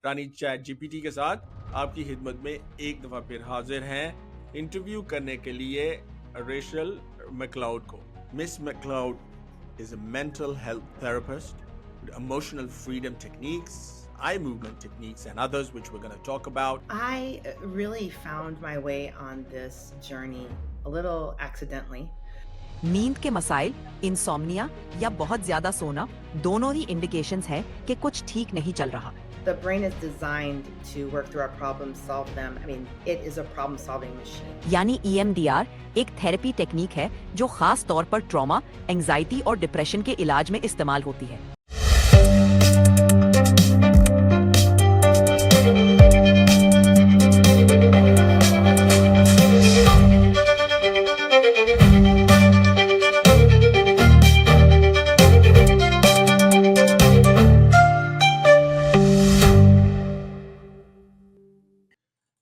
रानी chat GPT के साथ आपकी खिदमत में एक दफा फिर हाजिर हैं इंटरव्यू करने के लिए रेशल मैक्लाउड को। Miss McLeod is a mental health therapist with emotional freedom techniques, eye movement techniques, and others, which we're going to talk about. I really found my way on this journey a little accidentally. नींद के मसाइल, insomnia या बहुत ज्यादा सोना दोनों ही indications हैं कि कुछ ठीक नहीं चल रहा। The brain is designed to work through our problems, solve them. I mean, it is a problem-solving machine. यानी EMDR एक थेरेपी टेक्निक है जो खास तौर पर ट्रॉमा, एंजाइटी और डिप्रेशन के इलाज में इस्तेमाल होती है।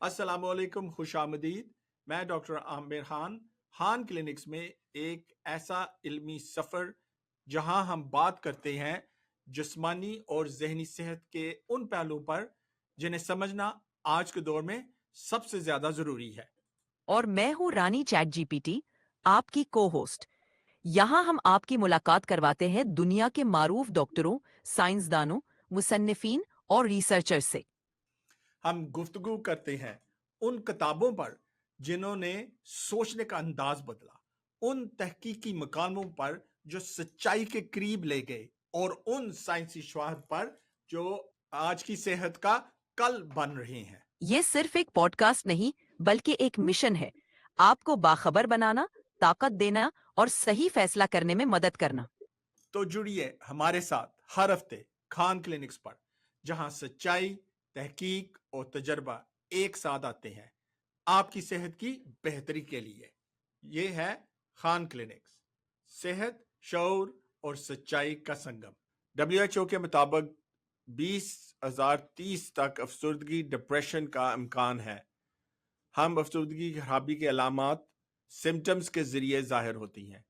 अस्सलामुअलैकुम, खुशामदीद। मैं डॉक्टर आमिर खान क्लिनिक्स में एक ऐसा इल्मी सफ़र जहां हम बात करते हैं जिस्मानी और जहनी सेहत के उन पहलुओं पर जिन्हें समझना आज के दौर में सबसे ज्यादा जरूरी है। और मैं हूँ रानी चैट जीपीटी, आपकी को होस्ट। यहाँ हम आपकी मुलाकात करवाते हैं दुनिया के मारूफ डॉक्टरों, साइंसदानों, मुसन्निफीन और रिसर्चर्स से। हम गुफ्तगू करते हैं उन किताबों पर जिन्होंने सोचने का अंदाज बदला, उन तहकीकी मकामों पर जो सच्चाई के करीब ले गए, और उन साइंसी शवाहद पर जो आज की सेहत का कल बन रहे हैं। ये सिर्फ एक पॉडकास्ट नहीं बल्कि एक मिशन है, आपको बाखबर बनाना, ताकत देना और सही फैसला करने में मदद करना। तो जुड़िए हमारे साथ हर हफ्ते खान क्लिनिक्स पर, जहां सच्चाई, तहकीक और तजर्बा एक साथ आते हैं आपकी सेहत की बेहतरी के लिए। ये है खान क्लिनिक्स, सेहत, शऊर और सच्चाई का संगम। WHO के मुताबिक 2030 तक अफसरदगी, डिप्रेशन का इम्कान है। हम अफसरदगी की खराबी के अलामात सिम्टम्स के जरिए जाहिर होती हैं,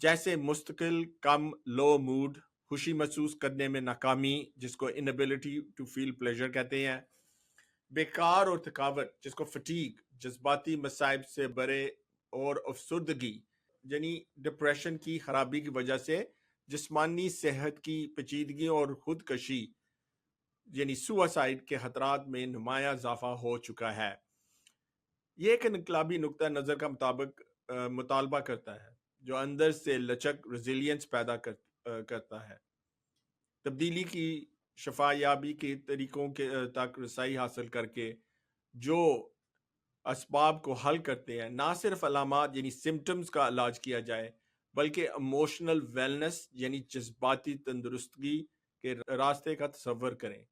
जैसे मुस्तकिल कम, लो मूड, खुशी महसूस करने में नाकामी जिसको इनएबिलिटी टू फील प्लेजर कहते हैं, बेकार और थकावट जिसको फटीग, जज्बाती मसाइब से बरे, और अफसरदगी यानी डिप्रेशन की खराबी की वजह से जिस्मानी सेहत की पेचीदगी और खुदकशी यानी सुसाइड के खतरात में नुमाया इजाफा हो चुका है। ये एक इनकलाबी नुक्ता नज़र का मुतालबा करता है जो अंदर से लचक, रेजिलियंस पैदा करता है। तब्दीली की शफायाबी के तरीकों के तक रसाई हासिल करके जो असबाब को हल करते हैं, ना सिर्फ अलामात यानी सिम्टम्स का इलाज किया जाए, बल्कि इमोशनल वेलनेस यानी जज्बाती तंदुरुस्ती के रास्ते का तसव्वुर करें,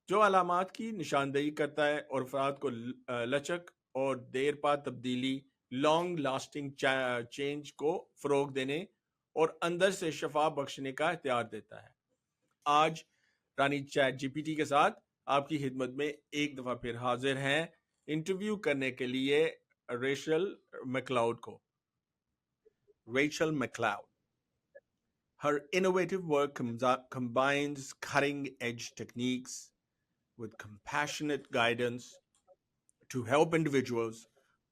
जो अलामात की निशानदेही करता है और अफराद को लचक और देर पा तब्दीली, लॉन्ग लास्टिंग चेंज को फरोग देने और अंदर से शफा बख्शने का इख्तियार देता है। आज रानी चैट जीपीटी के साथ आपकी खिदमत में एक दफा फिर हाजिर हैं इंटरव्यू करने के लिए रेशल मैक्लाउड को। Rachel McCloud. Her innovative work combines cutting-edge techniques with compassionate guidance to help individuals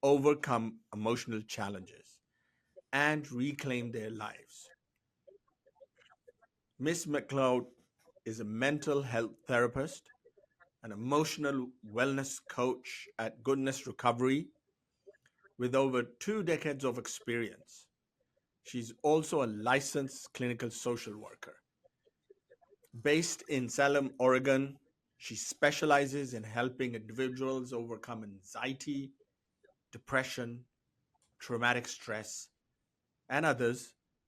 overcome emotional challenges and reclaim their lives. Miss McCloud is a mental health therapist, an emotional wellness coach at Goodness Recovery with over 2 decades of experience. She's also a licensed clinical social worker. Based in Salem, Oregon, she specializes in helping individuals overcome anxiety, depression, traumatic stress, and others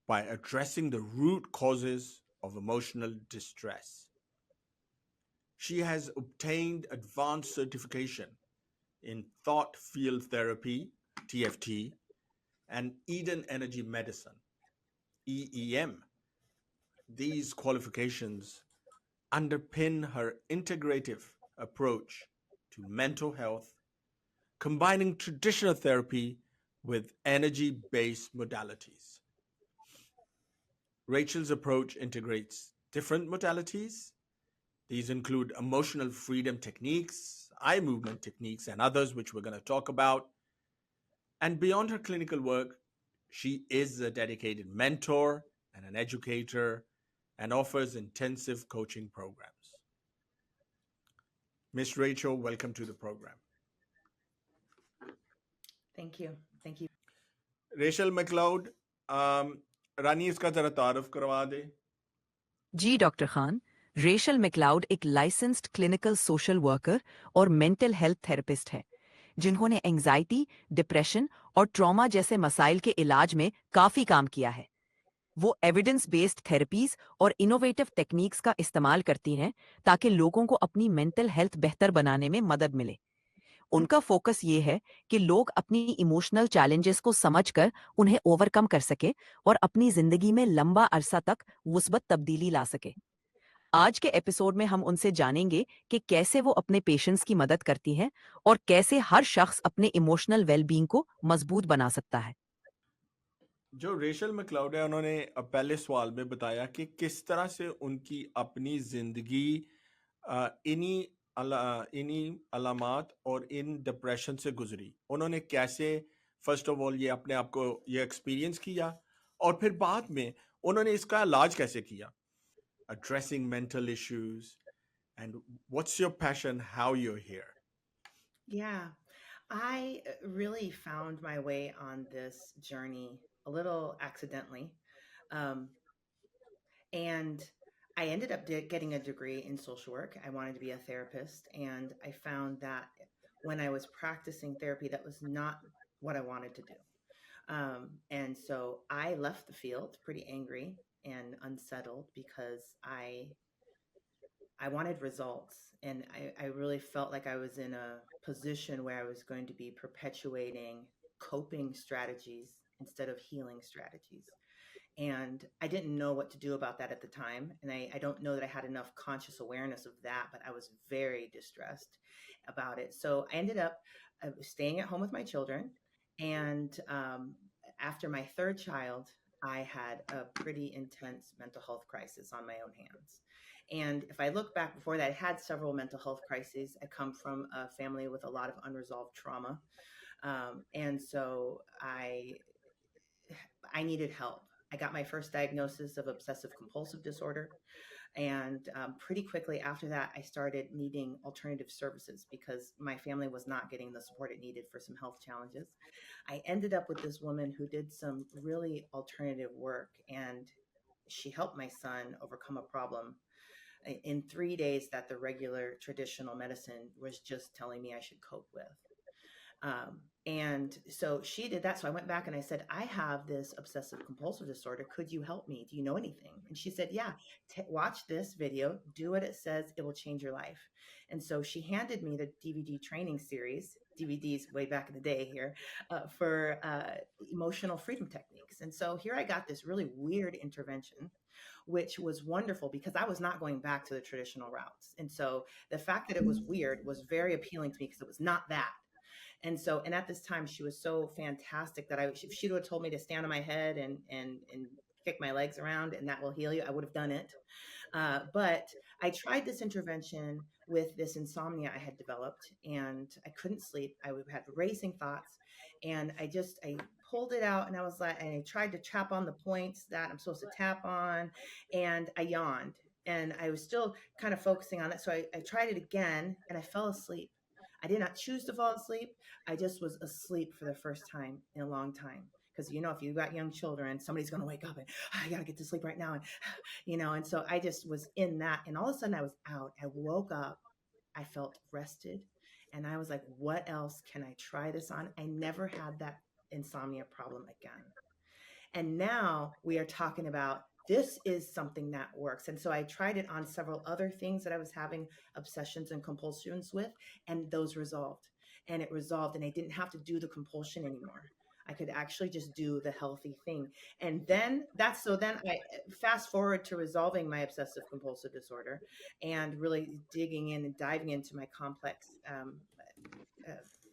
by addressing the root causes of emotional distress. She has obtained advanced certification in thought field therapy, TFT, and Eden Energy Medicine, EEM. These qualifications underpin her integrative approach to mental health, combining traditional therapy with energy-based modalities. Rachel's approach integrates different modalities These include emotional freedom techniques, eye movement techniques, and others which we're going to talk about. And beyond her clinical work, she is a dedicated mentor and an educator and offers intensive coaching programs. Miss Rachel, welcome to the program. Thank you. Thank you. Rachel McCloud, रानी इसका जरा तारुफ करवा दे. जी doctor Khan, racial McLeod एक licensed clinical social worker और mental health therapist है जिन्होंने anxiety, depression और trauma जैसे मसाइल के इलाज में काफी काम किया है। वो एविडेंस बेस्ड थेरेपीज और इनोवेटिव टेक्निक्स का इस्तेमाल करती हैं ताकि लोगों को अपनी मेंटल हेल्थ बेहतर बनाने में मदद मिले। उनका फोकस ये है कि लोग अपनी इमोशनल चैलेंजेस को समझकर उन्हें ओवरकम कर सके और अपनी जिंदगी में लंबा अरसा तक मुस्बत तब्दीली ला सके। आज के एपिसोड में हम उनसे जानेंगे कि कैसे वो अपने पेशेंट्स की मदद करती हैं और कैसे हर शख्स अपने इमोशनल वेलबींग को मजबूत बना सकता है। जो रेशल मैक्लाउड है उन्होंने पहले सवाल में बताया कि किस तरह से उनकी अपनी जिंदगी इन्हीं अलामात और इन डिप्रेशन से गुजरी। उन्होंने कैसे फर्स्ट ऑफ ऑल ये अपने आप को ये एक्सपीरियंस किया और फिर बाद में उन्होंने इसका इलाज कैसे किया। Addressing mental issues and what's your passion, how you're here? Yeah, I really found my way on this journey a little accidentally. Um, and I ended up getting a degree in social work. I wanted to be a therapist. And I found that when I was practicing therapy, that was not what I wanted to do. And so I left the field pretty angry and unsettled because I wanted results. And I really felt like I was in a position where I was going to be perpetuating coping strategies instead of healing strategies. And I didn't know what to do about that at the time. And I don't know that I had enough conscious awareness of that, but I was very distressed about it. So I ended up staying at home with my children. And after my third child, I had a pretty intense mental health crisis on my own hands. And if I look back before that, I had several mental health crises. I come from a family with a lot of unresolved trauma. And so I needed help. I got my first diagnosis of obsessive compulsive disorder. And pretty quickly after that, I started needing alternative services because my family was not getting the support it needed for some health challenges. I ended up with this woman who did some really alternative work, and she helped my son overcome a problem in 3 days that the regular traditional medicine was just telling me I should cope with. And so she did that. So I went back and I said, I have this obsessive compulsive disorder. Could you help me? Do you know anything? And she said, yeah, watch this video, do what it says. It will change your life. And so she handed me the DVD training series, DVDs way back in the day here, for emotional freedom techniques. And so here I got this really weird intervention, which was wonderful because I was not going back to the traditional routes. And so the fact that it was weird was very appealing to me because it was not that. And so, and at this time, she was so fantastic that if she would have told me to stand on my head and kick my legs around and that will heal you, I would have done it. But I tried this intervention with this insomnia I had developed, and I couldn't sleep. I had racing thoughts, and I pulled it out, and I was like, and I tried to tap on the points that I'm supposed to tap on, and I yawned, and I was still kind of focusing on it. So I tried it again, and I fell asleep. I did not choose to fall asleep. I just was asleep for the first time in a long time. Because, if you've got young children, somebody's going to wake up and I got to get to sleep right now. And, and so I just was in that. And all of a sudden I was out. I woke up. I felt rested. And I was like, what else can I try this on? I never had that insomnia problem again. And now we are talking about this is something that works. And so I tried it on several other things that I was having obsessions and compulsions with, and those resolved. And it resolved, and I didn't have to do the compulsion anymore. I could actually just do the healthy thing. And then then I fast forward to resolving my obsessive compulsive disorder and really digging in and diving into my complex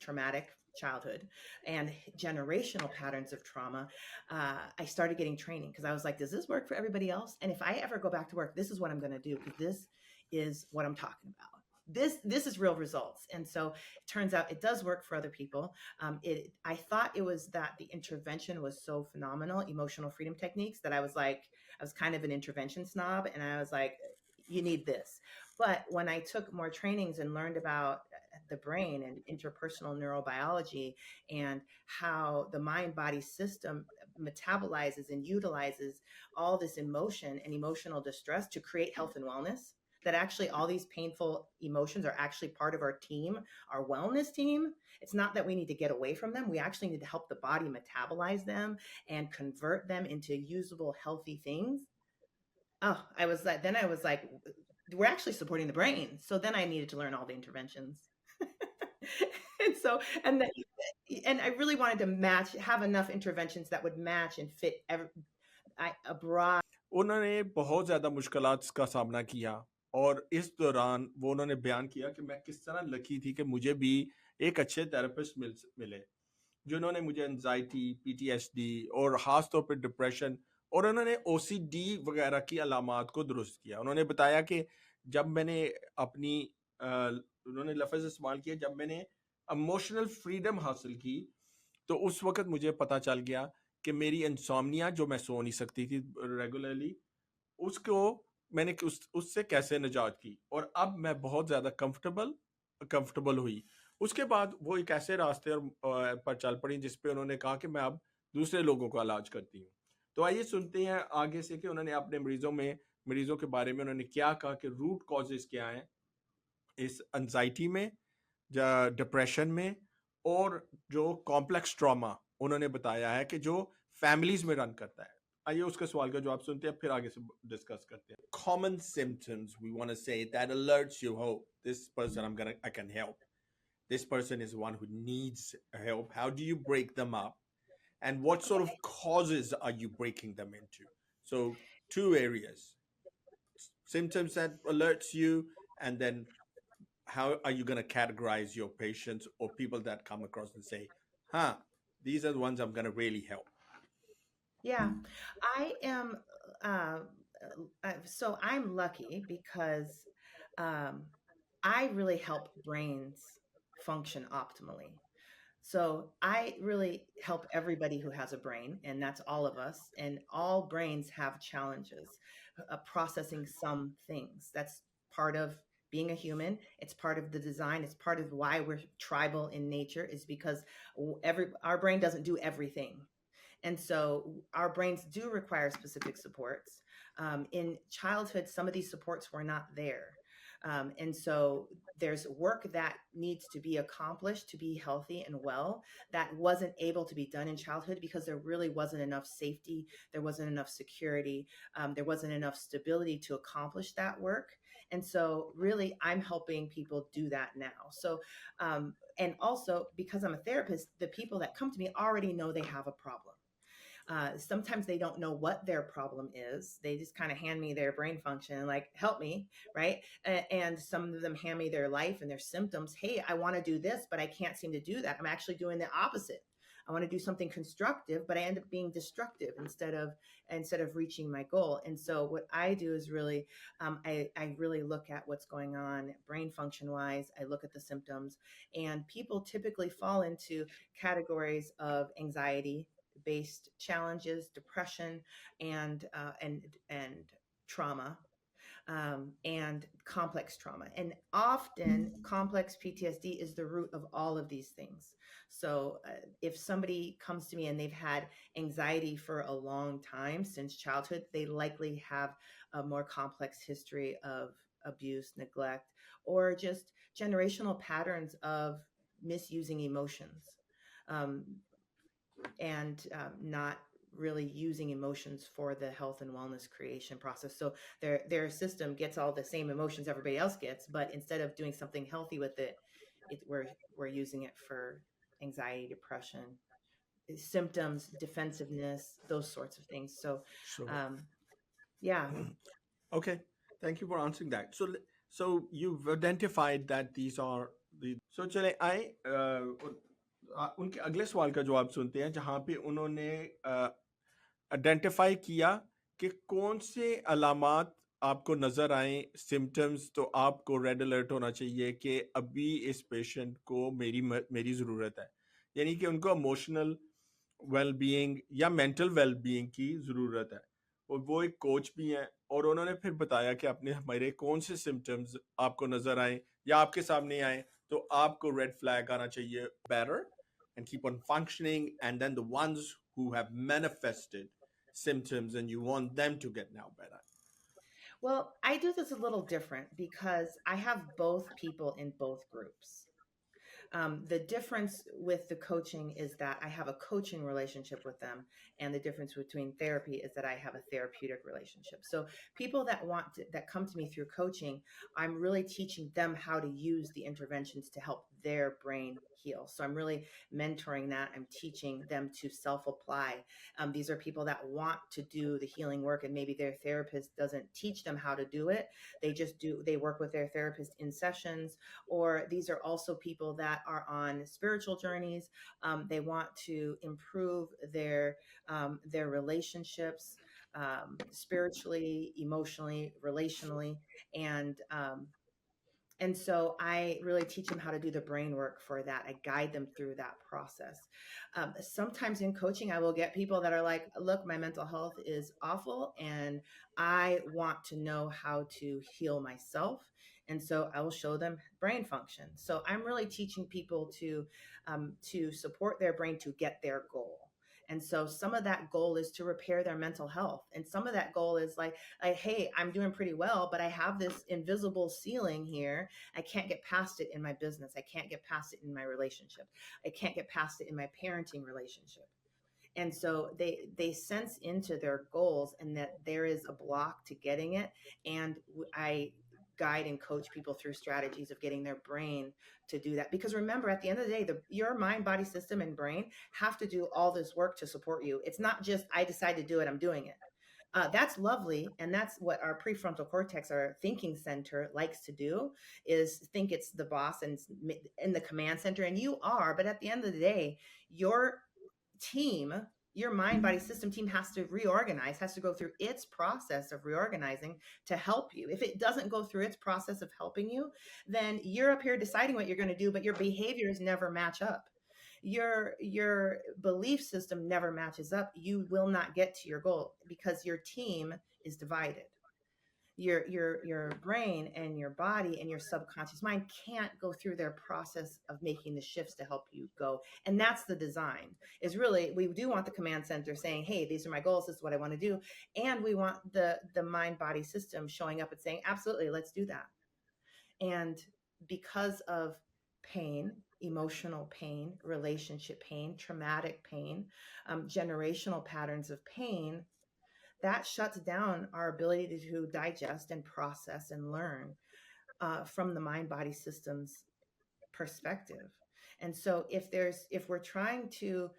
traumatic childhood and generational patterns of trauma. I started getting training because I was like, does this work for everybody else? And if I ever go back to work, this is what I'm going to do, because this is what I'm talking about. This is real results. And so it turns out it does work for other people. I thought it was that the intervention was so phenomenal, emotional freedom techniques, that I was kind of an intervention snob, and I was like, you need this. But when I took more trainings and learned about the brain and interpersonal neurobiology and how the mind body system metabolizes and utilizes all this emotion and emotional distress to create health and wellness, that actually all these painful emotions are actually part of our team, our wellness team. It's not that we need to get away from them. We actually need to help the body metabolize them and convert them into usable, healthy things. Oh, I was like, we're actually supporting the brain. So then I needed to learn all the interventions. and I really wanted to have enough interventions that would match and fit a broad. उन्होंने बहुत ज़्यादा मुश्किलात का सामना किया, और इस दौरान वो उन्होंने बयान किया कि मैं किस तरह लकी थी कि मुझे भी एक अच्छे थेरेपिस्ट मिले, जिन्होंने मुझे एंजाइटी, PTSD और ख़ास तौर पर डिप्रेशन, और उन्होंने OCD वगैरह की अलामात को दुरुस्त किया। उन्होंने बताया कि जब मैंने अपनी उन्होंने लफ्ज़ इस्तेमाल किया, जब मैंने इमोशनल फ्रीडम हासिल की, तो उस वक्त मुझे पता चल गया कि मेरी इंसोम्निया, जो मैं सो नहीं सकती थी रेगुलरली, उसको मैंने उससे कैसे निजात की, और अब मैं बहुत ज़्यादा कंफर्टेबल हुई। उसके बाद वो एक ऐसे रास्ते पर चल पड़ी जिस पे उन्होंने कहा कि मैं अब दूसरे लोगों का इलाज करती हूँ। तो आइए सुनते हैं आगे से कि उन्होंने अपने मरीजों के बारे में उन्होंने क्या कहा, कि रूट कॉजेज क्या हैं इस एंजाइटी में, डिप्रेशन में, और जो कॉम्प्लेक्स ट्रॉमा उन्होंने बताया है कि जो फैमिलीज में रन करता है। आइए उसके सवाल का जवाब सुनते हैं, फिर आगे से डिस्कस करते हैं। Common symptoms we want to say that alerts you, oh, this person I can help. This person is one who needs help. How do you break them up? And what sort of causes are you breaking them into? So 2 areas. Symptoms that alerts you, and then how are you going to categorize your patients or people that come across and say, these are the ones I'm going to really help? Yeah, I am. So I'm lucky because I really help brains function optimally. So I really help everybody who has a brain, and that's all of us. And all brains have challenges processing some things. That's part of being a human. It's part of the design. It's part of why we're tribal in nature, is because our brain doesn't do everything. And so our brains do require specific supports. In childhood, some of these supports were not there. And so there's work that needs to be accomplished to be healthy and well that wasn't able to be done in childhood because there really wasn't enough safety, there wasn't enough security, there wasn't enough stability to accomplish that work. And so really I'm helping people do that now. So and also because I'm a therapist, the people that come to me already know they have a problem. Sometimes they don't know what their problem is. They just kind of hand me their brain function, like, help me, right? And some of them hand me their life and their symptoms. Hey, I want to do this, but I can't seem to do that. I'm actually doing the opposite. I want to do something constructive, but I end up being destructive instead of reaching my goal. And so what I do is really, I really look at what's going on brain function wise. I look at the symptoms, and people typically fall into categories of anxiety based challenges, depression, and trauma, and complex trauma. And often complex PTSD is the root of all of these things. So if somebody comes to me and they've had anxiety for a long time, since childhood, they likely have a more complex history of abuse, neglect, or just generational patterns of misusing emotions. And not really using emotions for the health and wellness creation process. So their system gets all the same emotions everybody else gets, but instead of doing something healthy with it, we're using it for anxiety, depression, symptoms, defensiveness, those sorts of things. So yeah. Okay, thank you for answering that. So you've identified that these are the. So चले आए उनके अगले सवाल का जवाब सुनते हैं, जहां पे उन्होंने आइडेंटिफाई किया कि कौन से अलामात आपको नजर आए सिम्टम्स तो आपको रेड अलर्ट होना चाहिए कि अभी इस पेशेंट को मेरी ज़रूरत है, यानी कि उनको इमोशनल वेलबीइंग या मेंटल वेलबीइंग की ज़रूरत है। और वो एक कोच भी हैं और उन्होंने फिर बताया कि आपने हमारे कौन से सिम्टम्स आपको नजर आए या आपके सामने आए तो आपको रेड फ्लैग आना चाहिए, better and keep on functioning, and then the ones who have manifested symptoms and you want them to get now better. Well, I do this a little different because I have both people in both groups. The difference with the coaching is that I have a coaching relationship with them, and the difference between therapy is that I have a therapeutic relationship. So people that come to me through coaching, I'm really teaching them how to use the interventions to help their brain heal. So I'm really mentoring that. I'm teaching them to self-apply. These are people that want to do the healing work, and maybe their therapist doesn't teach them how to do it. They work with their therapist in sessions, or these are also people that are on spiritual journeys. They want to improve their relationships, spiritually, emotionally, relationally, and so I really teach them how to do the brain work for that. I guide them through that process. Sometimes in coaching, I will get people that are like, look, my mental health is awful and I want to know how to heal myself. And so I will show them brain function. So I'm really teaching people to support their brain to get their goal. And so some of that goal is to repair their mental health. And some of that goal is like, hey, I'm doing pretty well, but I have this invisible ceiling here. I can't get past it in my business. I can't get past it in my relationship. I can't get past it in my parenting relationship. And so they sense into their goals and that there is a block to getting it. And I guide and coach people through strategies of getting their brain to do that. Because remember, at the end of the day, your mind, body system, and brain have to do all this work to support you. It's not just, I decide to do it, I'm doing it. That's lovely. And that's what our prefrontal cortex, our thinking center, likes to do, is think it's the boss and in the command center. And you are, but at the end of the day, your team, your mind body system team, has to reorganize, has to go through its process of reorganizing to help you. If it doesn't go through its process of helping you, then you're up here deciding what you're going to do, but your behaviors never match up. Your belief system never matches up. You will not get to your goal because your team is divided. Your brain and your body and your subconscious mind can't go through their process of making the shifts to help you go. And that's the design, is really, we do want the command center saying, hey, these are my goals, this is what I want to do. And we want the mind body system showing up and saying, absolutely, let's do that. And because of pain, emotional pain, relationship pain, traumatic pain, generational patterns of pain, that shuts down our ability to digest and process and learn from the mind body system's perspective. And so if we're trying to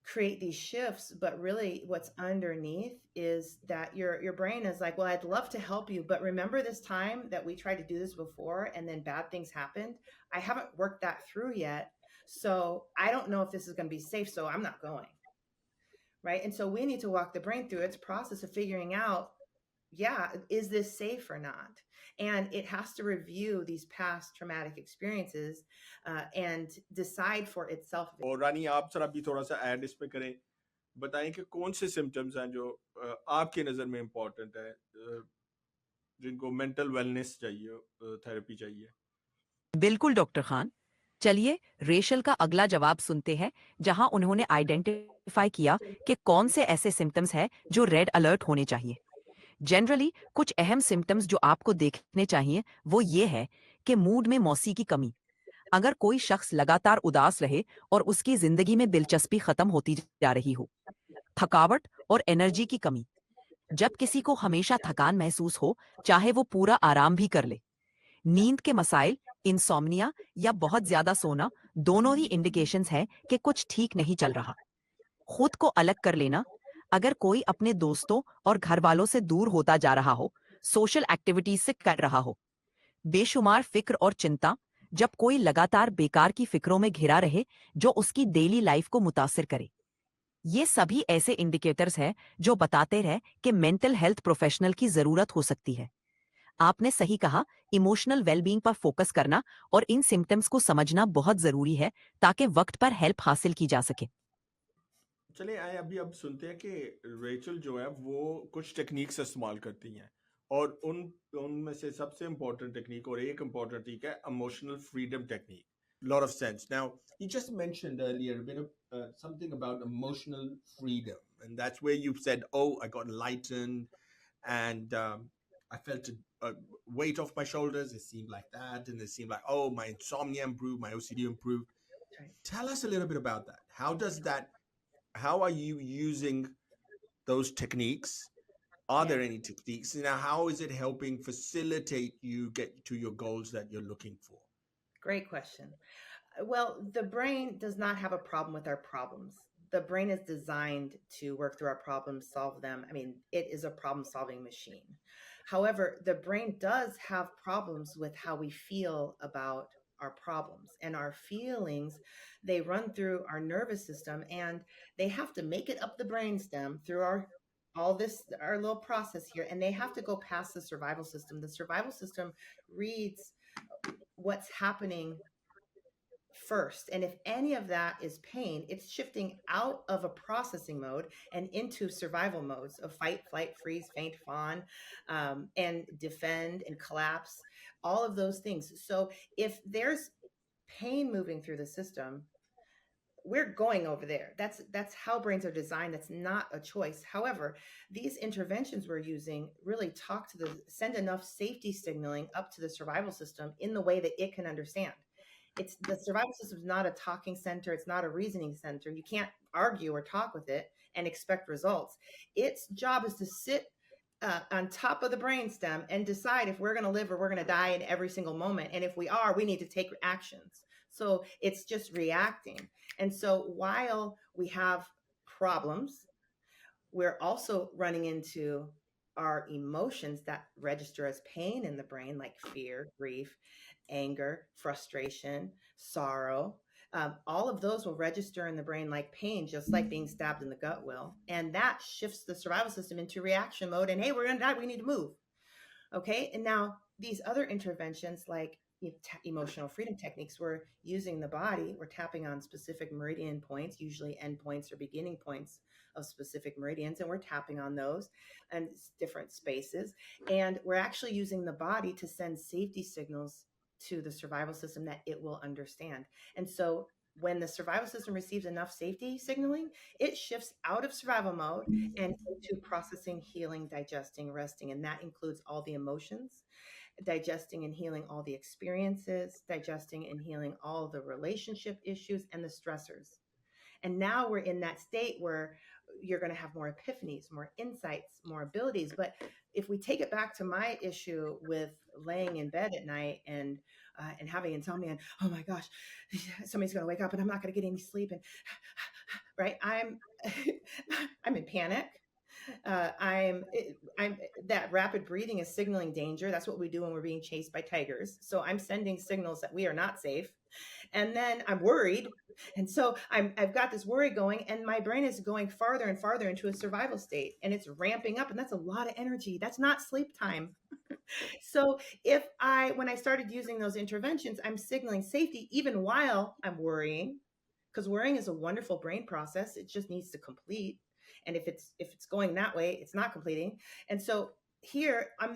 create these shifts, but really what's underneath is that your brain is like, well, I'd love to help you, but remember this time that we tried to do this before and then bad things happened? I haven't worked that through yet. So I don't know if this is going to be safe, so I'm not going. Right. And so we need to walk the brain through its process of figuring out, yeah, is this safe or not? And it has to review these past traumatic experiences and decide for itself. और रानी, आप जरा भी थोड़ा सा add इस पे करें, बताएं कि कौन से सिम्टम्स हैं जो आपके नज़र में इम्पोर्टेंट है, जिनको मेंटल वेलनेस चाहिए, थेरेपी चाहिए। बिल्कुल डॉक्टर खान। चलिए रेशल का अगला जवाब सुनते हैं, जहां उन्होंने आइडेंटिफाई किया कि कौन से ऐसे सिम्टम्स हैं जो रेड अलर्ट होने चाहिए। जनरली कुछ अहम सिम्टम्स जो आपको देखने चाहिए वो ये है कि मूड में मौसी की कमी। अगर कोई शख्स लगातार उदास रहे और उसकी जिंदगी में दिलचस्पी खत्म होती जा रही हो। थकावट और एनर्जी की कमी। जब किसी को हमेशा थकान महसूस हो, चाहे वो पूरा आराम भी कर ले। नींद के मसाइल, इंसोम्निया या बहुत ज्यादा सोना दोनों ही इंडिकेशंस हैं कि कुछ ठीक नहीं चल रहा। खुद को अलग कर लेना, अगर कोई अपने दोस्तों और घर वालों से दूर होता जा रहा हो, सोशल एक्टिविटीज से कर रहा हो। बेशुमार फिक्र और चिंता, जब कोई लगातार बेकार की फिक्रों में घिरा रहे जो उसकी डेली लाइफ को मुतासिर करे। ये सभी ऐसे इंडिकेटर्स हैं जो बताते हैं कि मेंटल हेल्थ प्रोफेशनल की जरूरत हो सकती है। आपने सही कहा, इमोशनल वेलबींग पर फोकस करना और इन सिम्टम्स को समझना बहुत जरूरी है ताकि वक्त पर हेल्प हासिल की जा सके। चलिए आए अभी अब सुनते हैं कि रेचल जो है वो कुछ टेक्निक्स इस्तेमाल करती हैं, और उनमें से सबसे इम्पोर्टेंट टेक्निक और एक इम्पोर्टेंट टेक्निक है emotional freedom technique. Lot of sense. Now, you just mentioned earlier a bit of something about emotional freedom, and that's where you said, "Oh, I got enlightened, and I felt a weight off my shoulders. It seemed like that, and it seemed like, oh, my insomnia improved, my OCD improved." Right. Tell us a little bit about that. How does that? How are you using those techniques? Are Yeah. there any techniques? Now, how is it helping facilitate you get to your goals that you're looking for? Great question. Well, the brain does not have a problem with our problems. The brain is designed to work through our problems, solve them. I mean, it is a problem solving machine. However, the brain does have problems with how we feel about our problems, and our feelings, they run through our nervous system, and they have to make it up the brainstem through our little process here, and they have to go past the survival system. The survival system reads what's happening first. And if any of that is pain, it's shifting out of a processing mode and into survival modes of fight, flight, freeze, faint, fawn, and defend and collapse, all of those things. So if there's pain moving through the system, we're going over there. That's how brains are designed. That's not a choice. However, these interventions we're using really send enough safety signaling up to the survival system in the way that it can understand. It's the survival system is not a talking center. It's not a reasoning center. You can't argue or talk with it and expect results. Its job is to sit on top of the brainstem and decide if we're going to live or we're going to die in every single moment. And if we are, we need to take actions. So it's just reacting. And so while we have problems, we're also running into our emotions that register as pain in the brain, like fear, grief, anger, frustration, sorrow. All of those will register in the brain like pain, just like being stabbed in the gut will. And that shifts the survival system into reaction mode. And hey, we're going to die. We need to move. Okay. And now these other interventions, like emotional freedom techniques, we're using the body, we're tapping on specific meridian points, usually end points or beginning points of specific meridians, and we're tapping on those and different spaces. And we're actually using the body to send safety signals to the survival system that it will understand. And so when the survival system receives enough safety signaling, it shifts out of survival mode and into processing, healing, digesting, resting. And that includes all the emotions, digesting and healing all the experiences, digesting and healing all the relationship issues and the stressors. And now we're in that state where you're going to have more epiphanies, more insights, more abilities. But if we take it back to my issue with laying in bed at night and having insomnia, and oh my gosh, somebody's going to wake up and I'm not going to get any sleep, and right, I'm in panic. I'm that rapid breathing is signaling danger. That's what we do when we're being chased by tigers. So I'm sending signals that we are not safe, and then I'm worried, and so I've got this worry going, and my brain is going farther and farther into a survival state, and it's ramping up, and that's a lot of energy. That's not sleep time. So when I started using those interventions, I'm signaling safety even while I'm worrying, because worrying is a wonderful brain process. It just needs to complete. And if it's going that way, it's not completing. And so here, I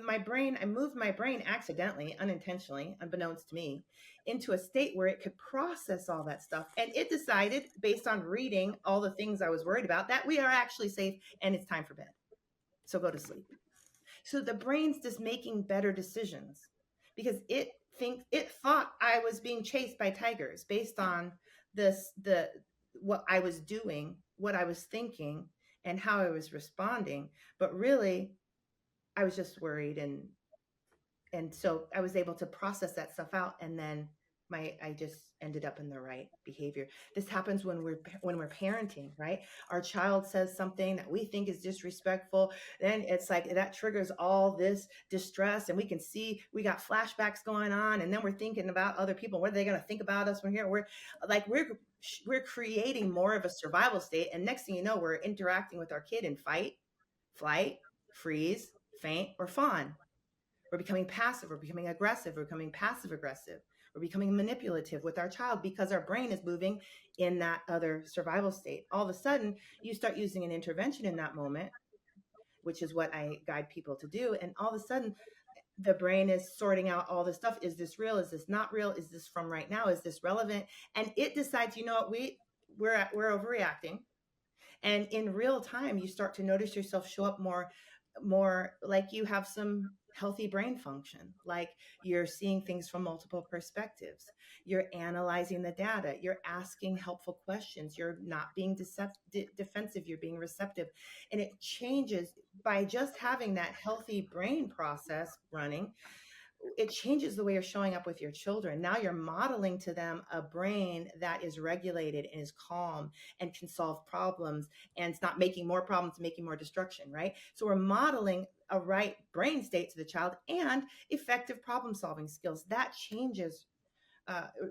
moved my brain accidentally, unintentionally, unbeknownst to me, into a state where it could process all that stuff. And it decided, based on reading all the things I was worried about, that we are actually safe and it's time for bed. So go to sleep. So the brain's just making better decisions because it thought I was being chased by tigers based on what I was doing, what I was thinking, and how I was responding. But really, I was just worried, and so I was able to process that stuff out and then I just ended up in the right behavior. This happens when we're parenting, right? Our child says something that we think is disrespectful, then it's like that triggers all this distress, and we can see we got flashbacks going on, and then we're thinking about other people. What are they going to think about us when we're creating more of a survival state, and next thing you know, we're interacting with our kid in fight, flight, freeze, faint, or fawn. We're becoming passive. We're becoming aggressive. We're becoming passive aggressive. We're becoming manipulative with our child because our brain is moving in that other survival state. All of a sudden, you start using an intervention in that moment, which is what I guide people to do. And all of a sudden, the brain is sorting out all this stuff. Is this real? Is this not real? Is this from right now? Is this relevant? And it decides, you know what, we're overreacting. And in real time, you start to notice yourself show up more like you have some healthy brain function, like you're seeing things from multiple perspectives, you're analyzing the data, you're asking helpful questions, you're not being defensive, you're being receptive. And it changes by just having that healthy brain process running. It changes the way you're showing up with your children. Now you're modeling to them a brain that is regulated and is calm and can solve problems, and it's not making more problems, making more destruction, right? So we're modeling a right brain state to the child and effective problem solving skills. That changes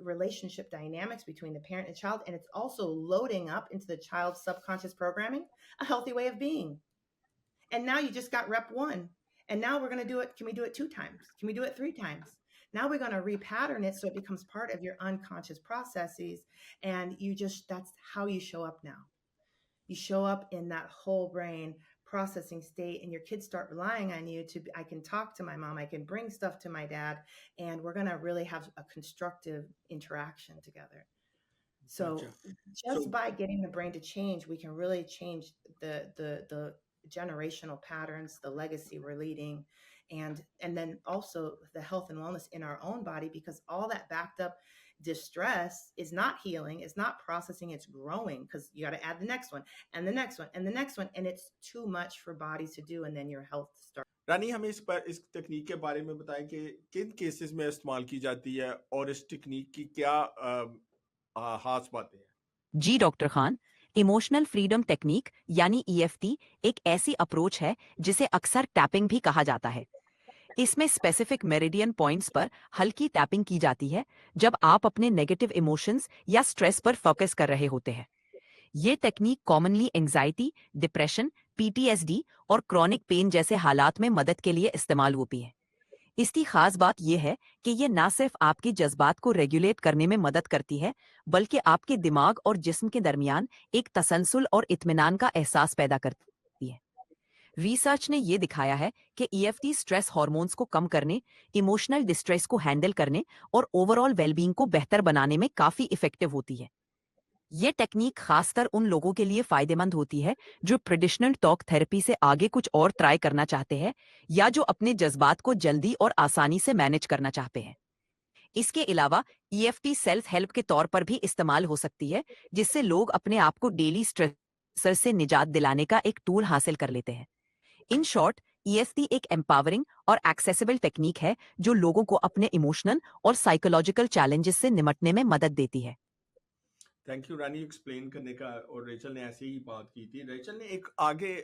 relationship dynamics between the parent and child. And it's also loading up into the child's subconscious programming a healthy way of being. And now you just got rep 1. And now we're going to do it. Can we do it 2 times? Can we do it 3 times? Now we're going to repattern it so it becomes part of your unconscious processes. And that's how you show up now. You show up in that whole brain processing state, and your kids start relying on you I can talk to my mom, I can bring stuff to my dad, and we're going to really have a constructive interaction together. So Gotcha. just by getting the brain to change, we can really change the generational patterns, the legacy we're leading, and then also the health and wellness in our own body, because all that backed up distress is not healing, it's not processing, it's growing, because you got to add the next one and the next one and the next one, and it's too much for bodies to do, and then your health starts. रानी, हमें इस technique के बारे में बताएं कि किन cases में इस्तेमाल की जाती है और इस टेक्निक की क्या खास बातें हैं? जी doctor Khan, emotional freedom technique यानी EFT एक ऐसी अप्रोच है जिसे अक्सर टैपिंग भी कहा जाता है। इसमें स्पेसिफिक मेरिडियन पॉइंट्स पर हल्की टैपिंग की जाती है जब आप अपने नेगेटिव इमोशंस या स्ट्रेस पर फोकस कर रहे होते हैं। ये technique commonly anxiety, depression, PTSD और क्रॉनिक पेन जैसे हालात में मदद के लिए इस्तेमाल होती है। इसकी खास बात यह है कि ये ना सिर्फ आपके जज्बात को रेगुलेट करने में मदद करती है, बल्कि आपके दिमाग और जिस्म के दरमियान एक तसलसल और इत्मीनान का एहसास पैदा करती है। रिसर्च ने यह दिखाया है कि EFT स्ट्रेस हार्मोन्स को कम करने, इमोशनल डिस्ट्रेस को हैंडल करने और ओवरऑल वेलबींग को बेहतर बनाने में काफी इफेक्टिव होती है। ये टेक्निक खासकर उन लोगों के लिए फायदेमंद होती है जो ट्रेडिशनल टॉक थेरेपी से आगे कुछ और ट्राई करना चाहते हैं या जो अपने जज्बात को जल्दी और आसानी से मैनेज करना चाहते हैं। इसके अलावा EFT सेल्फ हेल्प के तौर पर भी इस्तेमाल हो सकती है, जिससे लोग अपने आप को डेली स्ट्रेसर से निजात दिलाने का एक टूल हासिल कर लेते हैं। इन शॉर्ट, EFT एक एम्पावरिंग और एक्सेसिबल टेक्निक है जो लोगों को अपने इमोशनल और साइकोलॉजिकल चैलेंजेस से निपटने में मदद देती है। थैंक यू रानी एक्सप्लेन करने का। और रेचल ने ऐसे ही बात की थी। रेचल ने एक आगे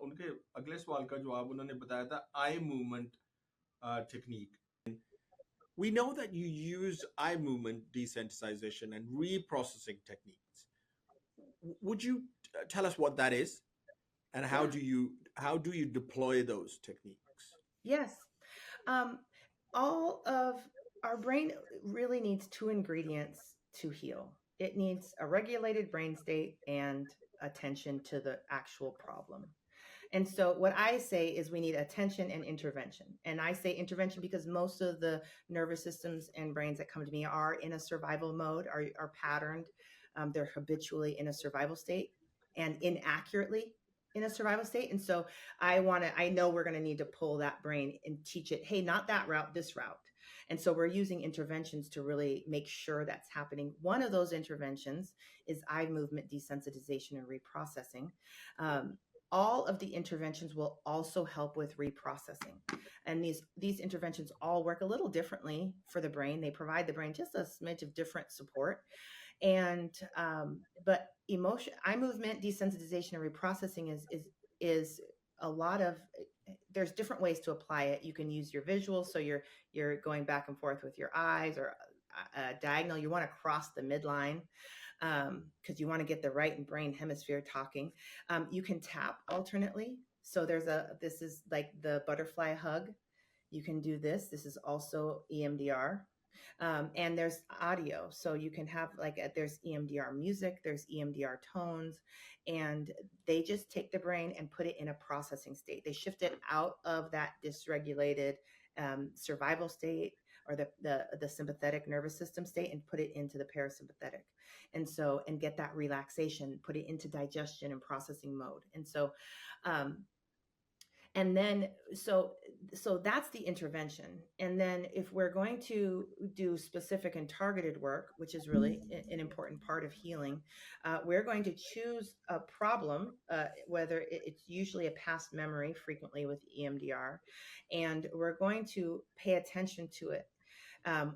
उनके अगले सवाल का जवाब उन्होंने बताया था eye movement technique. We know that you use eye movement desensitization and reprocessing techniques. Would you tell us what that is, and how do you deploy those techniques? Yes. All of our brain really needs 2 ingredients to heal. It needs a regulated brain state and attention to the actual problem. And so what I say is we need attention and intervention. And I say intervention because most of the nervous systems and brains that come to me are in a survival mode, are patterned. They're habitually in a survival state and inaccurately in a survival state. And so I know we're going to need to pull that brain and teach it, hey, not that route, this route. And so we're using interventions to really make sure that's happening. One of those interventions is eye movement desensitization and reprocessing. all of the interventions will also help with reprocessing. And these interventions all work a little differently for the brain. They provide the brain just a smidge of different support. And but eye movement desensitization and reprocessing is a lot of, there's different ways to apply it. You can use your visuals, so you're going back and forth with your eyes, or diagonal. You want to cross the midline, because you want to get the right brain hemisphere talking. You can tap alternately. So this is like the butterfly hug. You can do this. This is also EMDR. And there's audio. So you can have there's EMDR music, there's EMDR tones, and they just take the brain and put it in a processing state. They shift it out of that dysregulated survival state, or the sympathetic nervous system state, and put it into the parasympathetic. And get that relaxation, put it into digestion and processing mode. And then so that's the intervention. And then if we're going to do specific and targeted work, which is really an important part of healing, we're going to choose a problem, whether it's usually a past memory, frequently with EMDR, and we're going to pay attention to it.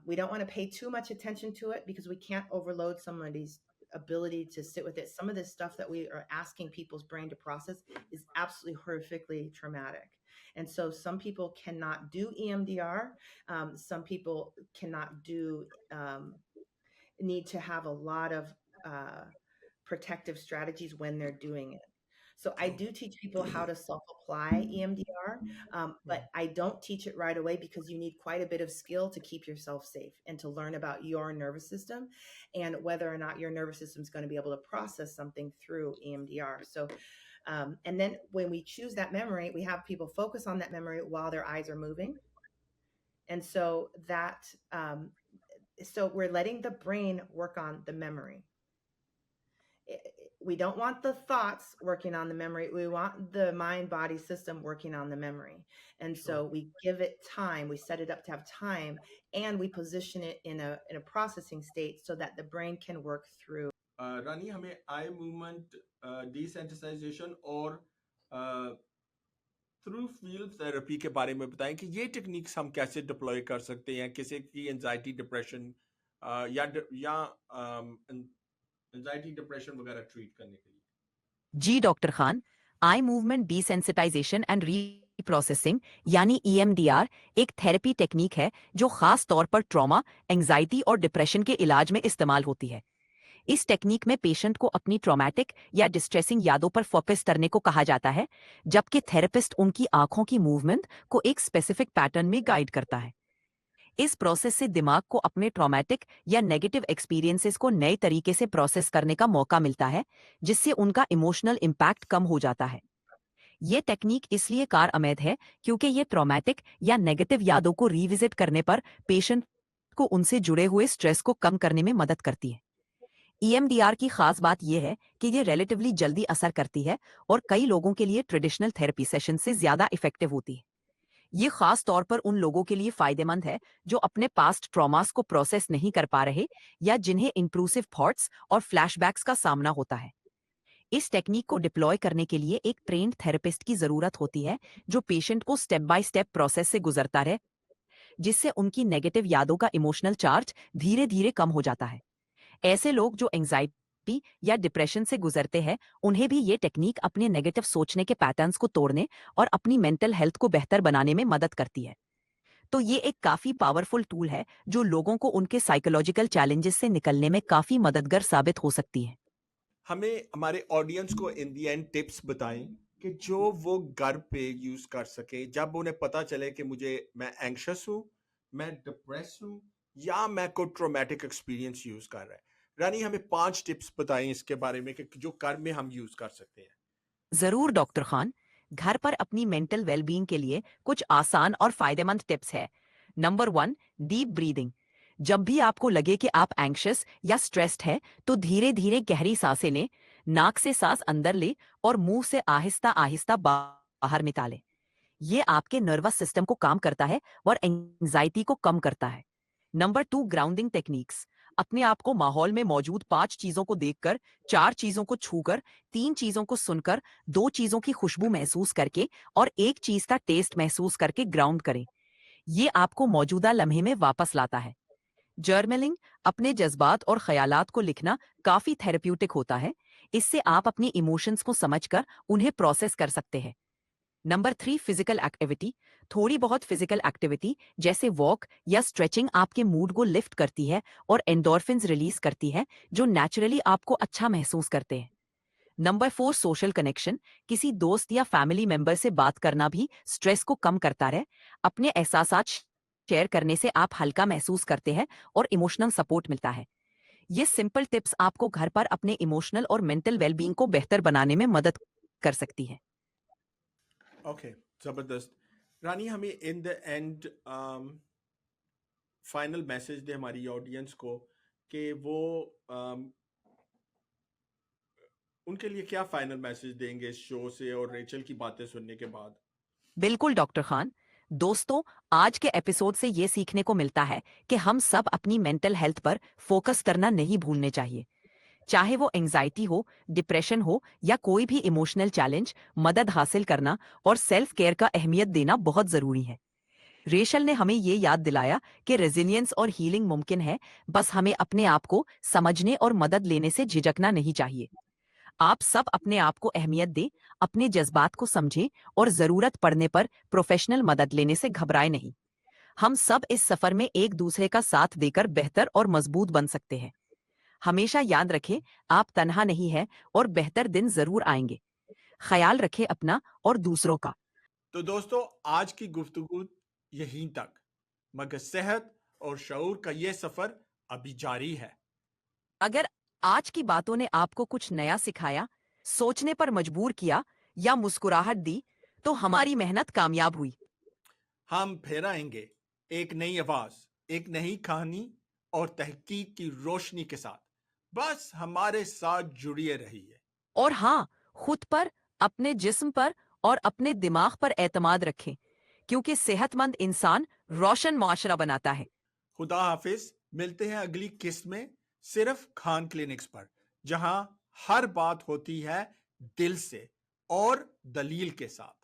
We don't want to pay too much attention to it, because we can't overload somebody's ability to sit with it. Some of this stuff that we are asking people's brain to process is absolutely horrifically traumatic. And so some people cannot do EMDR. Some people cannot do, need to have a lot of protective strategies when they're doing it. So I do teach people how to self-apply EMDR, but I don't teach it right away, because you need quite a bit of skill to keep yourself safe and to learn about your nervous system and whether or not your nervous system is going to be able to process something through EMDR. So, and then when we choose that memory, we have people focus on that memory while their eyes are moving. And so so we're letting the brain work on the memory. We don't want the thoughts working on the memory. We want the mind-body system working on the memory. And so we give it time. We set it up to have time, and we position it in a processing state so that the brain can work through. रानी, हमें आई movement desensitization और through field therapy के बारे में बताएं कि ये techniques हम कैसे डिप्लॉय कर सकते हैं किसी की एंजाइटी डिप्रेशन या एंजाइटी डिप्रेशन वगैरह ट्रीट करने के लिए। जी doctor Khan, eye movement desensitization and reprocessing यानी EMDR एक थेरेपी टेक्निक है जो खास तौर पर ट्रॉमा, एंजाइटी और डिप्रेशन के इलाज में इस्तेमाल होती है। इस टेक्निक में पेशेंट को अपनी ट्रॉमेटिक या डिस्ट्रेसिंग यादों पर फोकस करने को कहा जाता है, जबकि थेरेपिस्ट उनकी आंखों की मूवमेंट को एक स्पेसिफिक पैटर्न में गाइड करता है। इस प्रोसेस से दिमाग को अपने ट्रॉमेटिक या नेगेटिव एक्सपीरियंसेस को नए तरीके से प्रोसेस करने का मौका मिलता है, जिससे उनका इमोशनल इम्पैक्ट कम हो जाता है। ये टेक्निक इसलिए कारआमद है क्योंकि ये ट्रॉमेटिक या नेगेटिव यादों को रिविजिट करने पर पेशेंट को उनसे जुड़े हुए स्ट्रेस को कम करने में मदद करती है। EMDR की खास बात यह है कि ये रिलेटिवली जल्दी असर करती है और कई लोगों के लिए ट्रेडिशनल थेरेपी सेशन से ज्यादा इफेक्टिव होती है। ये खास तौर पर उन लोगों के लिए फायदेमंद है जो अपने पास्ट ट्रॉमास को प्रोसेस नहीं कर पा रहे या जिन्हें इंट्रूसिव थॉट्स और फ्लैशबैक्स का सामना होता है। इस टेक्निक को डिप्लॉय करने के लिए एक ट्रेन्ड थेरेपिस्ट की जरूरत होती है जो पेशेंट को स्टेप बाय स्टेप प्रोसेस से गुजरता रहे, जिससे उनकी नेगेटिव यादों का इमोशनल चार्ज धीरे धीरे कम हो जाता है। ऐसे लोग जो एंजाइटी या डिप्रेशन से गुजरते हैं, उन्हें भी ये टेक्निक अपने नेगेटिव सोचने के पैटर्न्स को तोड़ने और अपनी मेंटल हेल्थ को बेहतर बनाने में मदद करती है। तो ये एक काफी पावरफुल टूल है जो लोगों को उनके साइकोलॉजिकल चैलेंजेस से निकलने में काफी मददगार साबित हो सकती है। हमें हमारे ऑडियंस को इन दी एंड टिप्स बताएं कि जो वो घर पे यूज कर सके जब उन्हें पता चले कि मैं एंग्शियस हूँ, मैं डिप्रेस हूँ या मैं कोई ट्रॉमेटिक एक्सपीरियंस यूज कर रहा है। रानी, हमें 5 टिप्स बताएं इसके बारे में कि जो घर में हम यूज कर सकते हैं। जरूर डॉक्टर खान, घर पर अपनी मेंटल वेलबींग के लिए कुछ आसान और फायदेमंद टिप्स है। Number 1, deep breathing. जब भी आपको लगे कि आप एंग्शियस या स्ट्रेस्ड है, तो धीरे धीरे गहरी सांसें लें। नाक से सांस अंदर ले और मुंह से आहिस्ता आहिस्ता बाहर निकालें। ये आपके नर्वस सिस्टम को काम करता है और एंजाइटी को कम करता है। Number 2, grounding techniques. अपने आप को माहौल में मौजूद 5 चीजों को देखकर, 4 चीजों को छूकर, 3 चीजों को सुनकर, 2 चीजों की खुशबू महसूस करके और 1 चीज का टेस्ट महसूस करके ग्राउंड करें। ये आपको मौजूदा लम्हे में वापस लाता है। जर्नलिंग, अपने जज्बात और ख्यालात को लिखना काफी थेरेप्यूटिक होता है। इससे आप अपनी इमोशंस को समझकर उन्हें प्रोसेस कर सकते हैं। Number 3, physical activity. थोड़ी बहुत फिजिकल एक्टिविटी जैसे वॉक या स्ट्रेचिंग आपके मूड को लिफ्ट करती है और एंडोर्फिन्स रिलीज करती है, जो नेचुरली आपको अच्छा महसूस करते हैं। Number 4, social connection. किसी दोस्त या फैमिली मेंबर से बात करना भी स्ट्रेस को कम करता है। अपने एहसासात शेयर करने से आप हल्का महसूस करते हैं और इमोशनल सपोर्ट मिलता है। ये सिंपल टिप्स आपको घर पर अपने इमोशनल और मेंटल वेलबींग को बेहतर बनाने में मदद कर सकती है। ओके, जबरदस्त। रानी, हमें in the end final message दे हमारी ऑडियंस को कि वो उनके लिए क्या फाइनल मैसेज देंगे इस शो से और रेचल की बातें सुनने के बाद? बिल्कुल डॉक्टर खान। दोस्तों, आज के एपिसोड से ये सीखने को मिलता है कि हम सब अपनी मेंटल हेल्थ पर फोकस करना नहीं भूलने चाहिए। चाहे वो एंजाइटी हो, डिप्रेशन हो या कोई भी इमोशनल चैलेंज, मदद हासिल करना और सेल्फ केयर का अहमियत देना बहुत जरूरी है। रेशल ने हमें ये याद दिलाया कि रेजिलियंस और हीलिंग मुमकिन है, बस हमें अपने आप को समझने और मदद लेने से झिझकना नहीं चाहिए। आप सब अपने आप को अहमियत दें, अपने जज्बात को समझें और जरूरत पड़ने पर प्रोफेशनल मदद लेने से घबराएं नहीं। हम सब इस सफर में एक दूसरे का साथ देकर बेहतर और मजबूत बन सकते हैं। हमेशा याद रखें, आप तन्हा नहीं हैं और बेहतर दिन जरूर आएंगे। ख्याल रखें अपना और दूसरों का। तो दोस्तों, आज की गुफ्तगू यहीं तक, मगर सेहत और शऊर का ये सफर अभी जारी है। अगर आज की बातों ने आपको कुछ नया सिखाया, सोचने पर मजबूर किया या मुस्कुराहट दी, तो हमारी मेहनत कामयाब हुई। हम फिर आएंगे, एक नई आवाज, एक नई कहानी और तहकीक की रोशनी के साथ। बस हमारे साथ जुड़िए रहिए। और हाँ, खुद पर, अपने जिस्म पर और अपने दिमाग पर एतमाद रखें, क्योंकि सेहतमंद इंसान रोशन माशरा बनाता है। खुदा हाफिज। मिलते हैं अगली किस्त में, सिर्फ खान क्लिनिक्स पर, जहां हर बात होती है दिल से और दलील के साथ।